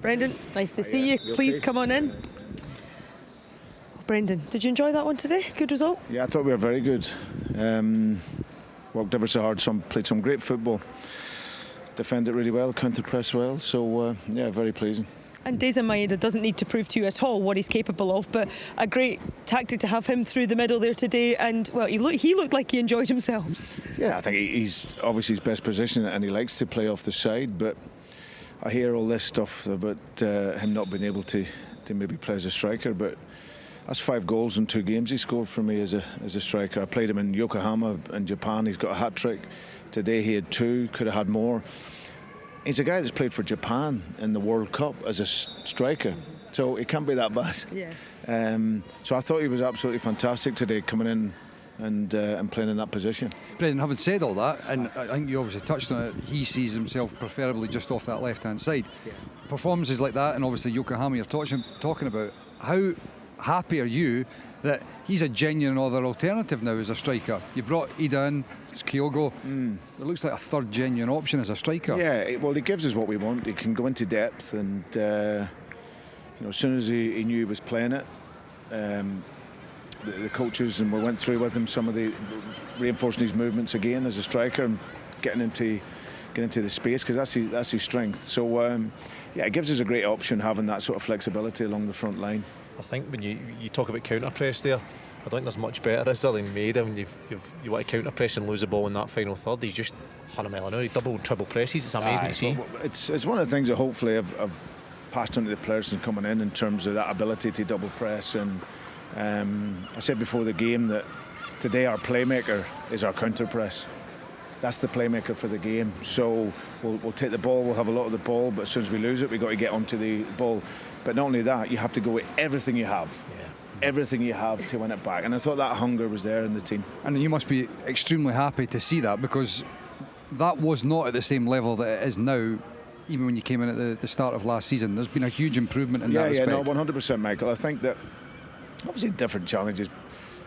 Brendan, nice to see you. Please come on in. Brendan, did you enjoy that one today? Good result? Yeah, I thought we were very good. Worked ever so hard, played some great football. Defended really well, counter-pressed well, so yeah, very pleasing. And Daizen Maeda doesn't need to prove to you at all what he's capable of, but a great tactic to have him through the middle there today, and well, he looked like he enjoyed himself. Yeah, I think he's obviously his best position and he likes to play off the side, but I hear all this stuff about him not being able to maybe play as a striker, but that's 5 goals in 2 games he scored for me as a striker. I played him in Yokohama in Japan, he's got a hat-trick. Today he had 2, could have had more. He's a guy that's played for Japan in the World Cup as a striker, so it can't be that bad. Yeah. So I thought he was absolutely fantastic today, coming in and playing in that position. Brendan, having said all that, and I think you obviously touched on it, he sees himself preferably just off that left-hand side. Yeah. Performances like that, and obviously Yokohama you're talking about, how happy are you that he's a genuine other alternative now as a striker? You brought Ida in, it's Kyogo. It looks like a third genuine option as a striker. Yeah, well, he gives us what we want. He can go into depth, and as soon as he knew he was playing it, the coaches, and we went through with him some of the reinforcing his movements again as a striker and getting into the space, because that's his strength. So yeah, it gives us a great option having that sort of flexibility along the front line. I think when you talk about counter press there, I don't think there's much better is there than Maeda when you want to counter press and lose the ball in that final third. He's just 100 mile an hour. He double and triple presses. It's amazing to see. It's one of the things that hopefully I've passed on to the players and coming in terms of that ability to double press. And I said before the game that today our playmaker is our counter press. That's the playmaker for the game. So we'll take the ball, we'll have a lot of the ball, but as soon as we lose it, we've got to get onto the ball. But not only that, you have to go with everything you have. Yeah. Everything you have to win it back. And I thought that hunger was there in the team. And you must be extremely happy to see that, because that was not at the same level that it is now, even when you came in at the start of last season. There's been a huge improvement in that respect. Yeah, no, 100%, Michael. I think that obviously different challenges,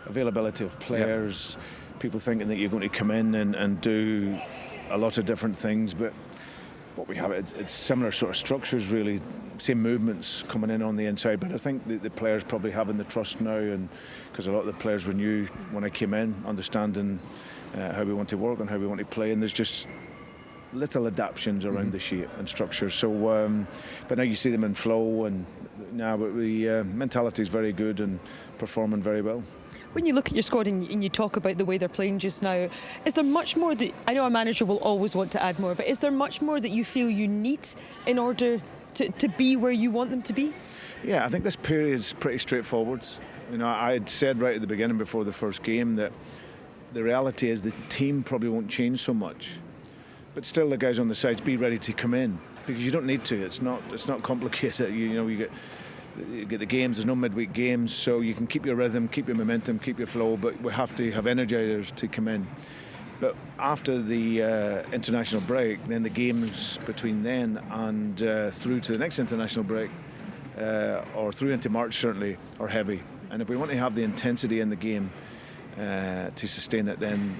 availability of players, people thinking that you're going to come in and do a lot of different things, but what we have, it's similar sort of structures really, same movements coming in on the inside, but I think the players probably having the trust now, and because a lot of the players were new when I came in, understanding how we want to work and how we want to play, and there's just little adaptations around the shape and structure. So but now you see them in flow, and now the mentality is very good and performing very well. When you look at your squad and you talk about the way they're playing just now, is there much more that, I know a manager will always want to add more, but is there much more that you feel you need in order to be where you want them to be? Yeah, I think this period is pretty straightforward. I had said right at the beginning before the first game that the reality is the team probably won't change so much, but still the guys on the sides be ready to come in, because you don't need to. It's not complicated. You get the games, there's no midweek games, so you can keep your rhythm, keep your momentum, keep your flow, but we have to have energizers to come in. But after the international break, then the games between then and through to the next international break, or through into March certainly, are heavy. And if we want to have the intensity in the game to sustain it, then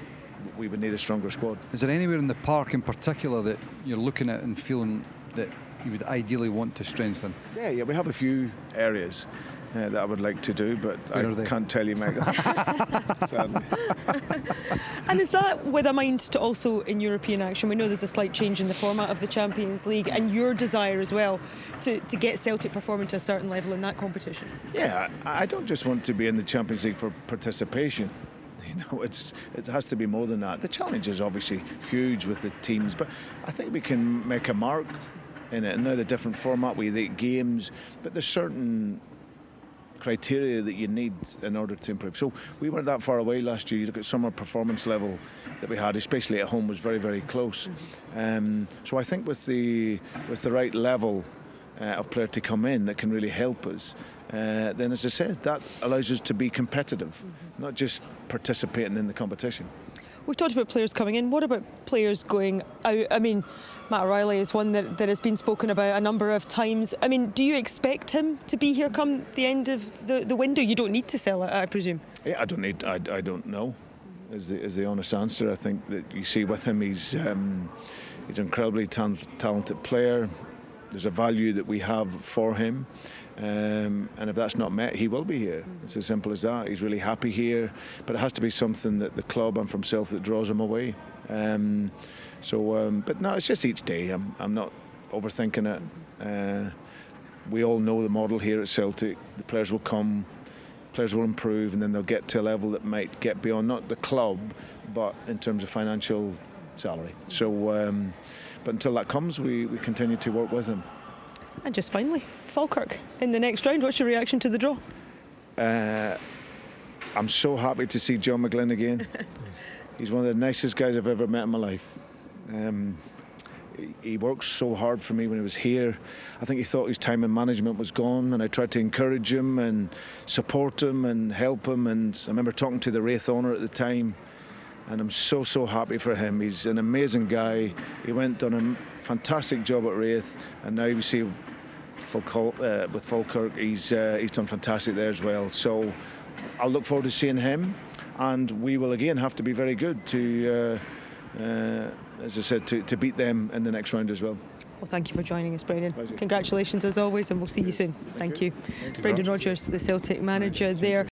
we would need a stronger squad. Is there anywhere in the park in particular that you're looking at and feeling that you would ideally want to strengthen? Yeah, we have a few areas that I would like to do, but I can't tell you, Michael. Sadly. And is that with a mind to also in European action? We know there's a slight change in the format of the Champions League, and your desire as well to get Celtic performing to a certain level in that competition. Yeah, I don't just want to be in the Champions League for participation. It has to be more than that. The challenge is obviously huge with the teams, but I think we can make a mark in it. And now the different format, we have 8 games, but there's certain criteria that you need in order to improve. So we weren't that far away last year. You look at some of our performance level that we had, especially at home, was very, very close. So I think with the right level of player to come in that can really help us, then as I said, that allows us to be competitive, not just participating in the competition. We've talked about players coming in. What about players going out? I mean, Matt O'Reilly is one that has been spoken about a number of times. I mean, do you expect him to be here come the end of the window? You don't need to sell it, I presume. Yeah, I don't know. Is the honest answer. I think that you see with him, he's an incredibly talented player. there's a value that we have for him. And if that's not met, he will be here. It's as simple as that. He's really happy here, but it has to be something that the club and from himself that draws him away. But no, it's just each day. I'm not overthinking it. We all know the model here at Celtic. The players will come, players will improve, and then they'll get to a level that might get beyond not the club, but in terms of financial salary. But until that comes, we continue to work with him. And just finally, Falkirk in the next round. What's your reaction to the draw? I'm so happy to see John McGlynn again. He's one of the nicest guys I've ever met in my life. He worked so hard for me when he was here. I think he thought his time in management was gone, and I tried to encourage him and support him and help him. And I remember talking to the Wraith owner at the time, and I'm so happy for him. He's an amazing guy. He done a fantastic job at Wraith, and now we see with Falkirk, he's done fantastic there as well. So I'll look forward to seeing him, and we will again have to be very good to, as I said, to beat them in the next round as well. Well, thank you for joining us, Brendan. Pleasure. Congratulations as always, and we'll see you soon. Thank you. Brendan Rodgers, the Celtic manager there.